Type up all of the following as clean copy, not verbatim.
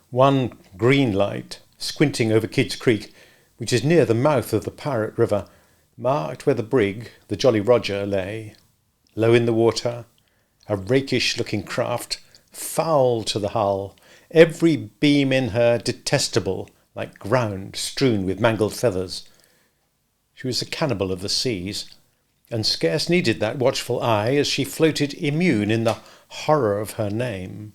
One green light, squinting over Kidd's Creek, which is near the mouth of the Pirate River, marked where the brig, the Jolly Roger, lay. Low in the water, a rakish-looking craft, foul to the hull, every beam in her detestable, like ground strewn with mangled feathers. She was a cannibal of the seas, and scarce needed that watchful eye as she floated immune in the horror of her name.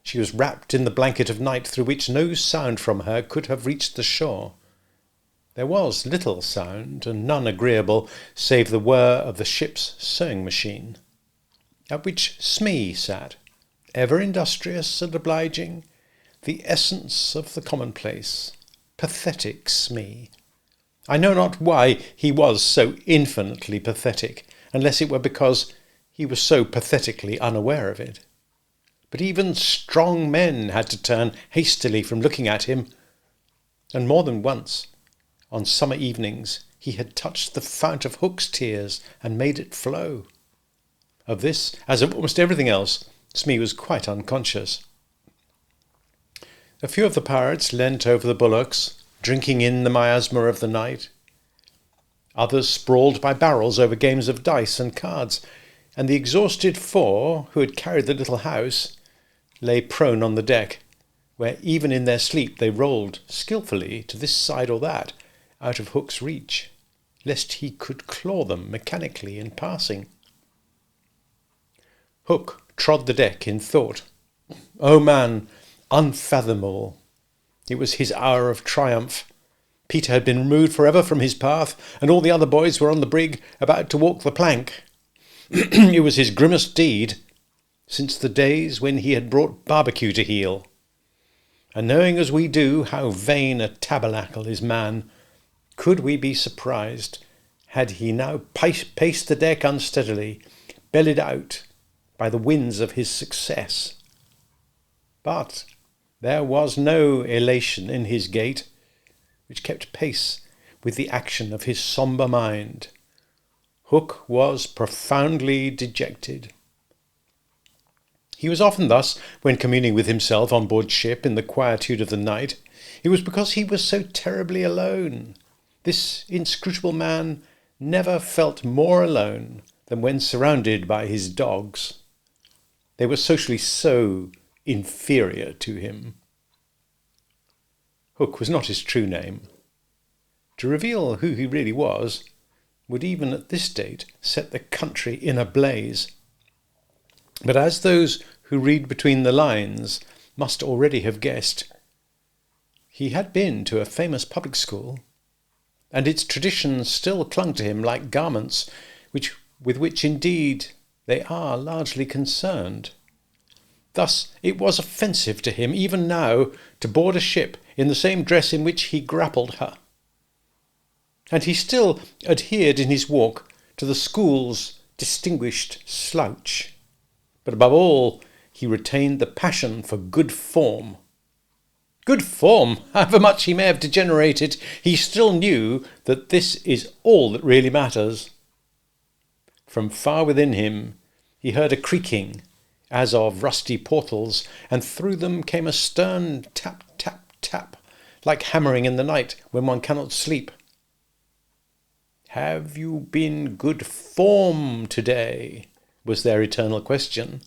She was wrapped in the blanket of night through which no sound from her could have reached the shore. There was little sound, and none agreeable, save the whir of the ship's sewing machine, at which Smee sat, ever industrious and obliging, the essence of the commonplace, pathetic Smee. I know not why he was so infinitely pathetic, unless it were because he was so pathetically unaware of it. But even strong men had to turn hastily from looking at him, and more than once, on summer evenings, he had touched the fount of Hook's tears and made it flow. Of this, as of almost everything else, Smee was quite unconscious. A few of the pirates leant over the bulwarks, drinking in the miasma of the night. Others sprawled by barrels over games of dice and cards, and the exhausted four, who had carried the little house, lay prone on the deck, where even in their sleep they rolled skilfully to this side or that, out of Hook's reach, lest he could claw them mechanically in passing. Hook trod the deck in thought. Oh man, unfathomable! It was his hour of triumph. Peter had been removed forever from his path, and all the other boys were on the brig, about to walk the plank. It was his grimmest deed, since the days when he had brought Barbecue to heel. And knowing as we do how vain a tabernacle is man, could we be surprised had he now paced the deck unsteadily, bellied out by the winds of his success? But there was no elation in his gait, which kept pace with the action of his sombre mind. Hook was profoundly dejected. He was often thus when communing with himself on board ship in the quietude of the night. It was because he was so terribly alone. This inscrutable man never felt more alone than when surrounded by his dogs. They were socially so inferior to him. Hook was not his true name. To reveal who he really was would even at this date set the country in a blaze. But as those who read between the lines must already have guessed, he had been to a famous public school, and its traditions still clung to him like garments with which indeed they are largely concerned. Thus it was offensive to him even now to board a ship in the same dress in which he grappled her. And he still adhered in his walk to the school's distinguished slouch. But above all, he retained the passion for good form. Good form! However much he may have degenerated, he still knew that this is all that really matters. From far within him he heard a creaking, as of rusty portals, and through them came a stern tap, tap, tap, like hammering in the night when one cannot sleep. "Have you been good form today?" was their eternal question.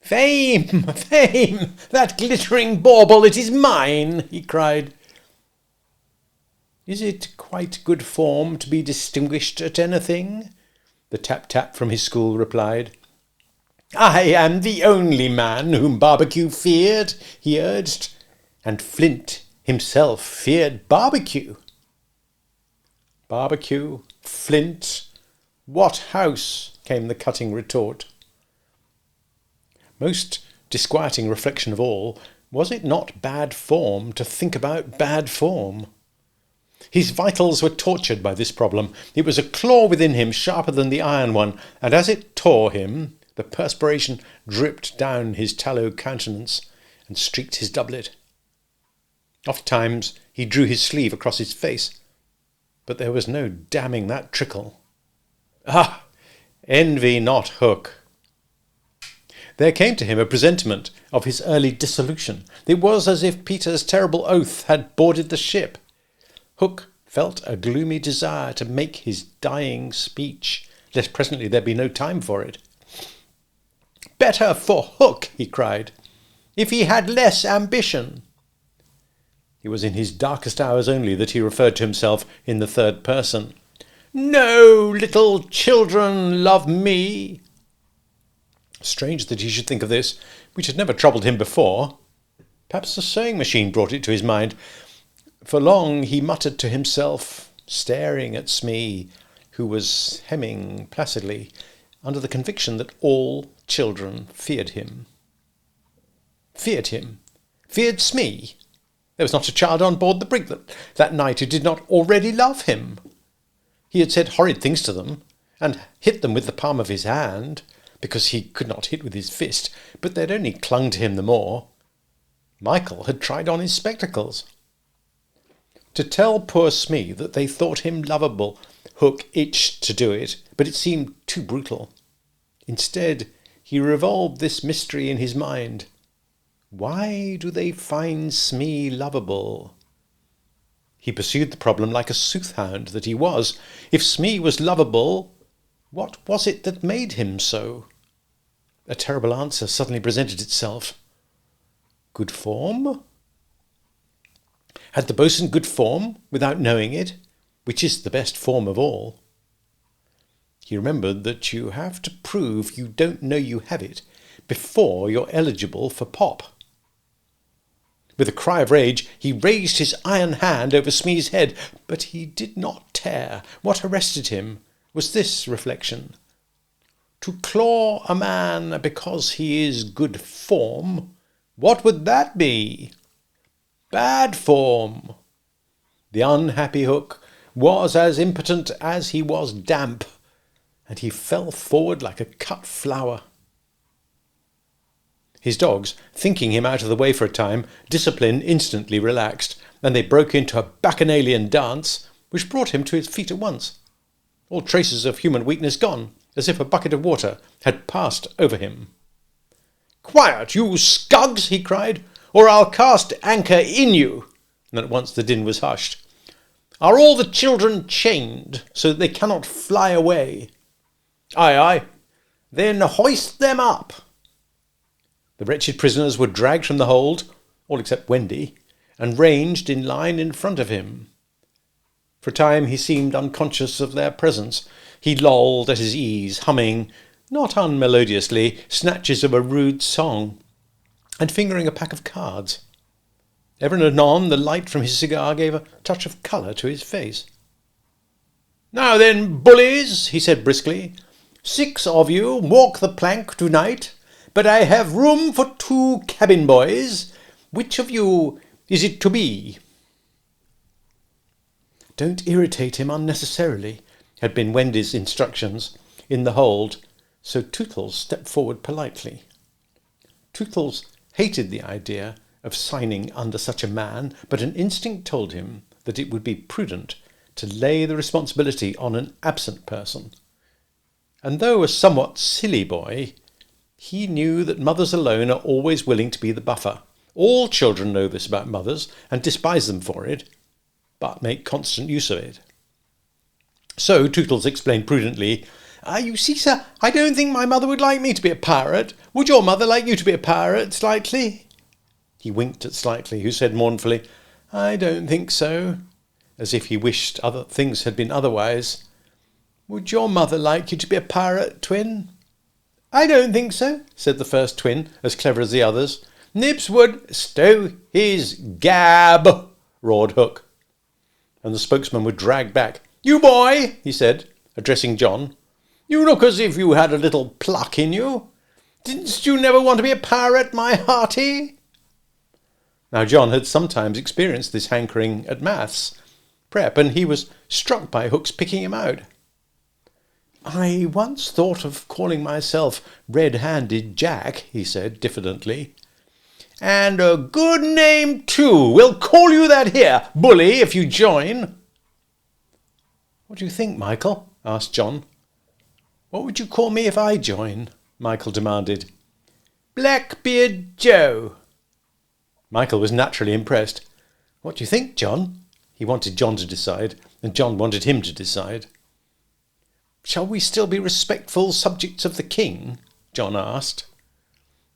"Fame! Fame! That glittering bauble, it is mine!" he cried. "Is it quite good form to be distinguished at anything?" the tap-tap from his school replied. "I am the only man whom Barbecue feared," he urged, and Flint himself feared Barbecue. "Barbecue? Flint? What house?" came the cutting retort. Most disquieting reflection of all, was it not bad form to think about bad form? His vitals were tortured by this problem. It was a claw within him sharper than the iron one, and as it tore him, the perspiration dripped down his tallow countenance and streaked his doublet. Ofttimes he drew his sleeve across his face, but there was no damming that trickle. Ah! Envy not Hook. There came to him a presentiment of his early dissolution. It was as if Peter's terrible oath had boarded the ship. Hook felt a gloomy desire to make his dying speech, lest presently there be no time for it. "Better for Hook," he cried, "if he had less ambition." It was in his darkest hours only that he referred to himself in the third person. "No little children love me." Strange that he should think of this, which had never troubled him before. Perhaps the sewing machine brought it to his mind. For long he muttered to himself, staring at Smee, who was hemming placidly, under the conviction that all children feared him. Feared him? Feared Smee? There was not a child on board the brig that night who did not already love him. He had said horrid things to them, and hit them with the palm of his hand, because he could not hit with his fist, but they had only clung to him the more. Michael had tried on his spectacles. To tell poor Smee that they thought him lovable, Hook itched to do it, but it seemed too brutal. Instead, he revolved this mystery in his mind. Why do they find Smee lovable? He pursued the problem like a soothhound that he was. If Smee was lovable, what was it that made him so? A terrible answer suddenly presented itself. Good form? Had the boatswain good form without knowing it, which is the best form of all? He remembered that you have to prove you don't know you have it before you're eligible for pop. With a cry of rage, he raised his iron hand over Smee's head, but he did not tear. What arrested him was this reflection. To claw a man because he is good form, what would that be? Bad form. The unhappy Hook was as impotent as he was damp, and he fell forward like a cut flower. His dogs, thinking him out of the way for a time, discipline instantly relaxed, and they broke into a bacchanalian dance, which brought him to his feet at once. All traces of human weakness gone, as if a bucket of water had passed over him. "Quiet, you scugs!" he cried, "or I'll cast anchor in you!" And at once the din was hushed. "Are all the children chained, so that they cannot fly away?" "Aye, aye." "Then hoist them up." The wretched prisoners were dragged from the hold, all except Wendy, and ranged in line in front of him. For a time he seemed unconscious of their presence. He lolled at his ease, humming, not unmelodiously, snatches of a rude song, and fingering a pack of cards. Ever and anon the light from his cigar gave a touch of colour to his face. "Now then, bullies," he said briskly, 6 of you walk the plank tonight, but I have room for 2 cabin boys. Which of you is it to be?" "Don't irritate him unnecessarily," had been Wendy's instructions in the hold, so Tootles stepped forward politely. Tootles hated the idea of signing under such a man, but an instinct told him that it would be prudent to lay the responsibility on an absent person. And though a somewhat silly boy, he knew that mothers alone are always willing to be the buffer. All children know this about mothers and despise them for it, but make constant use of it. So Tootles explained prudently, "You see, sir, I don't think my mother would like me to be a pirate. Would your mother like you to be a pirate, Slightly?" He winked at Slightly, who said mournfully, "I don't think so," as if he wished other things had been otherwise. "Would your mother like you to be a pirate, Twin?" "I don't think so," said the first twin, as clever as the others. "Nips would—" "Stow his gab!" roared Hook. And the spokesman was dragged back. "You boy," he said, addressing John, "you look as if you had a little pluck in you. Didn't you never want to be a pirate, my hearty?" Now John had sometimes experienced this hankering at maths prep, and he was struck by Hook's picking him out. "I once thought of calling myself Red-Handed Jack," he said diffidently. "And a good name too. We'll call you that here, bully, if you join." "What do you think, Michael?" asked John. "What would you call me if I join?" Michael demanded. Blackbeard Joe. Michael was naturally impressed. What do you think, John? He wanted John to decide, and John wanted him to decide. Shall we still be respectful subjects of the king? John asked.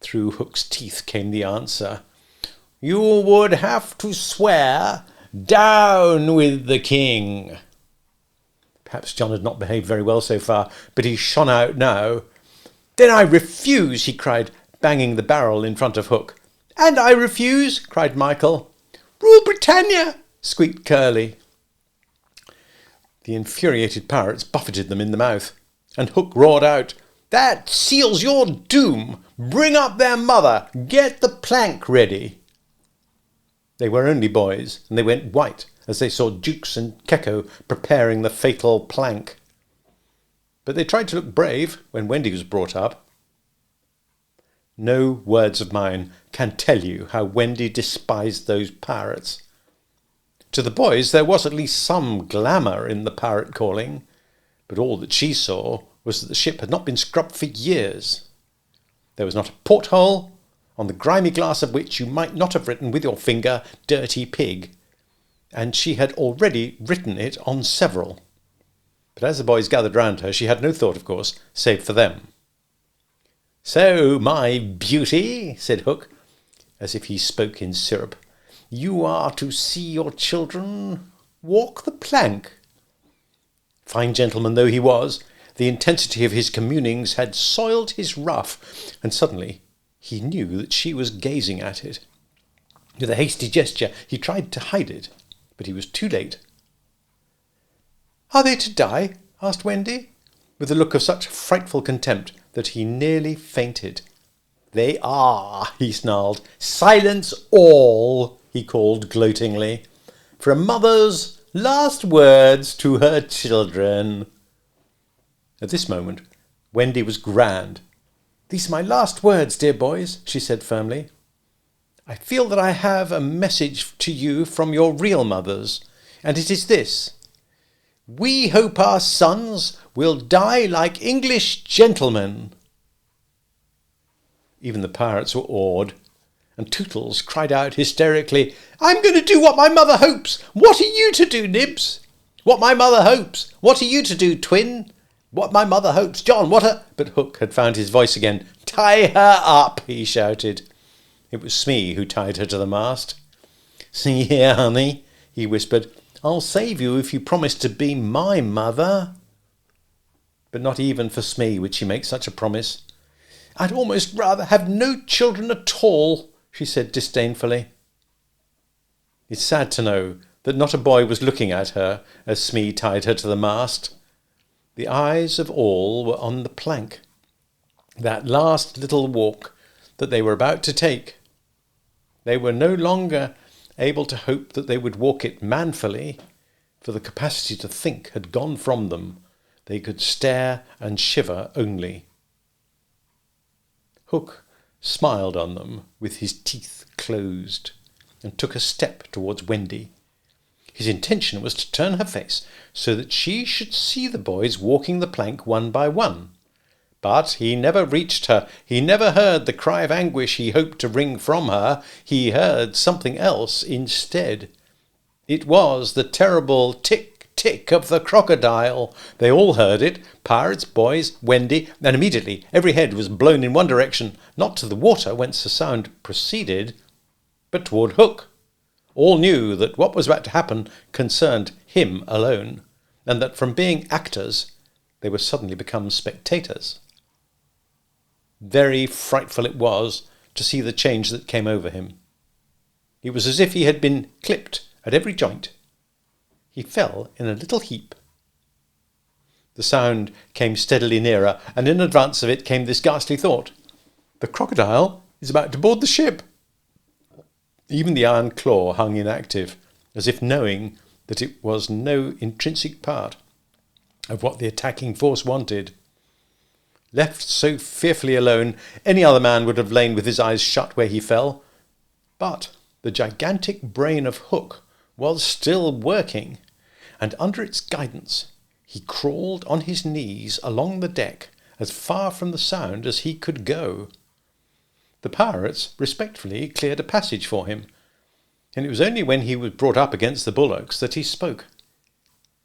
Through Hook's teeth came the answer. You would have to swear, down with the king. Perhaps John had not behaved very well so far, but he shone out now. Then I refuse, he cried, banging the barrel in front of Hook. And I refuse, cried Michael. Rule Britannia, squeaked Curly. The infuriated pirates buffeted them in the mouth, and Hook roared out, That seals your doom! Bring up their mother! Get the plank ready! They were only boys, and they went white as they saw Jukes and Keko preparing the fatal plank. But they tried to look brave when Wendy was brought up. No words of mine can tell you how Wendy despised those pirates. To the boys there was at least some glamour in the pirate calling, but all that she saw was that the ship had not been scrubbed for years. There was not a porthole, on the grimy glass of which you might not have written with your finger, Dirty Pig, and she had already written it on several. But as the boys gathered round her, she had no thought, of course, save for them. So, my beauty, said Hook, as if he spoke in syrup, you are to see your children walk the plank. Fine gentleman though he was, the intensity of his communings had soiled his ruff, and suddenly he knew that she was gazing at it. With a hasty gesture he tried to hide it, but he was too late. Are they to die? Asked Wendy, with a look of such frightful contempt that he nearly fainted. They are, he snarled. Silence all, he called gloatingly, for a mother's last words to her children. At this moment, Wendy was grand. These are my last words, dear boys, she said firmly. I feel that I have a message to you from your real mothers, and it is this. We hope our sons will die like English gentlemen. Even the pirates were awed, and Tootles cried out hysterically, I'm going to do what my mother hopes. What are you to do, Nibs? What my mother hopes. What are you to do, Twin? What my mother hopes. John, what a... But Hook had found his voice again. Tie her up, he shouted. It was Smee who tied her to the mast. See here, honey, he whispered. I'll save you if you promise to be my mother. But not even for Smee would she make such a promise. I'd almost rather have no children at all, she said disdainfully. It's sad to know that not a boy was looking at her as Smee tied her to the mast. The eyes of all were on the plank, that last little walk that they were about to take. They were no longer able to hope that they would walk it manfully, for the capacity to think had gone from them. They could stare and shiver only. Hook smiled on them with his teeth closed and took a step towards Wendy. His intention was to turn her face so that she should see the boys walking the plank one by one. But he never reached her. He never heard the cry of anguish he hoped to wring from her. He heard something else instead. It was the terrible tick-tick of the crocodile. They all heard it, pirates, boys, Wendy, and immediately every head was blown in one direction, not to the water whence the sound proceeded, but toward Hook. All knew that what was about to happen concerned him alone, and that from being actors they were suddenly become spectators. Very frightful it was to see the change that came over him. It was as if he had been clipped at every joint. He fell in a little heap. The sound came steadily nearer, and in advance of it came this ghastly thought. The crocodile is about to board the ship. Even the iron claw hung inactive, as if knowing that it was no intrinsic part of what the attacking force wanted. Left so fearfully alone, any other man would have lain with his eyes shut where he fell. But the gigantic brain of Hook was still working, and under its guidance he crawled on his knees along the deck as far from the sound as he could go. The pirates respectfully cleared a passage for him, and it was only when he was brought up against the bulwarks that he spoke.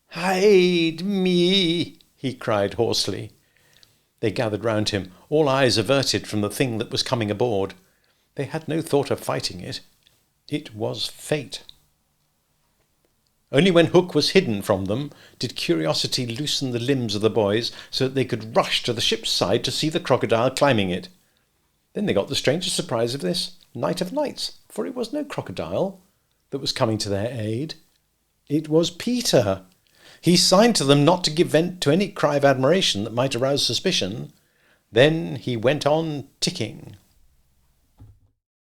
"Hide me!" he cried hoarsely. They gathered round him, all eyes averted from the thing that was coming aboard. They had no thought of fighting it. It was fate. Only when Hook was hidden from them did curiosity loosen the limbs of the boys so that they could rush to the ship's side to see the crocodile climbing it. Then they got the strangest surprise of this night of nights, for it was no crocodile that was coming to their aid. It was Peter. He signed to them not to give vent to any cry of admiration that might arouse suspicion. Then he went on ticking.